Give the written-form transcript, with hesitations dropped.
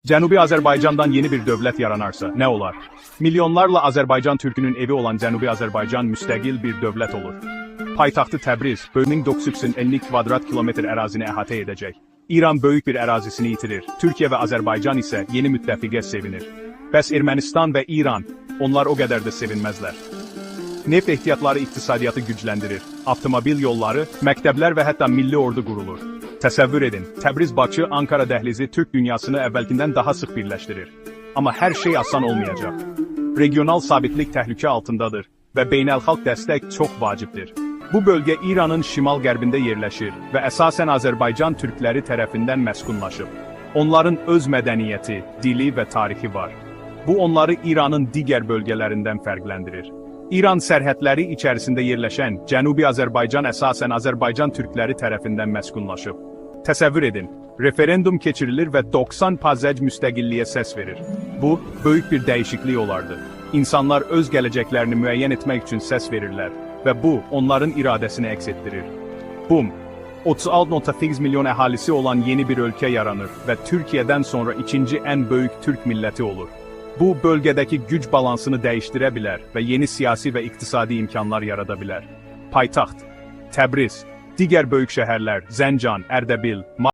Cənubi Azərbaycandan yeni bir dövlət yaranarsa nə olar? Milyonlarla Azərbaycan türkünün evi olan Cənubi Azərbaycan müstəqil bir dövlət olur. Paytaxtı Təbriz, 1950 kvadrat kilometr ərazini əhatə edəcək. İran böyük bir ərazisini itirir. Türkiyə və Azərbaycan isə yeni müttəfiqə sevinir. Bəs Ermənistan və İran, onlar o qədər də sevinməzlər. Neft ehtiyatları iqtisadiyyatı gücləndirir. Avtomobil yolları, məktəblər və hətta milli ordu qurulur. Təsəvvür edin, Təbriz-Bakı, Ankara dəhlizi Türk dünyasını əvvəlkindən daha sıx birləşdirir. Amma hər şey asan olmayacaq. Regional sabitlik təhlükə altındadır və beynəlxalq dəstək çox vacibdir. Bu bölgə İranın şimal-qərbində yerləşir və əsasən Azərbaycan türkləri tərəfindən məskunlaşıb. Onların öz mədəniyyəti, dili və tarixi var. Bu onları İranın digər bölgələrindən fərqləndirir. İran sərhədləri içərisində yerləşən Cənubi Azərbaycan əsasən Azərbaycan türkləri tərəfindən məskunlaşıb. Təsəvvür edin, referendum keçirilir və 90% müstəqilliyə səs verir. Bu, böyük bir dəyişiklik olardı. İnsanlar öz gələcəklərini müəyyən etmək üçün səs verirlər və bu, onların iradəsini əks etdirir. Bum! 36.8 milyon əhalisi olan yeni bir ölkə yaranır və Türkiyədən sonra ikinci ən böyük türk milləti olur. Bu, bölgədəki güc balansını dəyişdirə bilər və yeni siyasi və iqtisadi imkanlar yarada bilər. Paytaxt, Təbriz, digər böyük şəhərlər, Zəncan, Ərdəbil,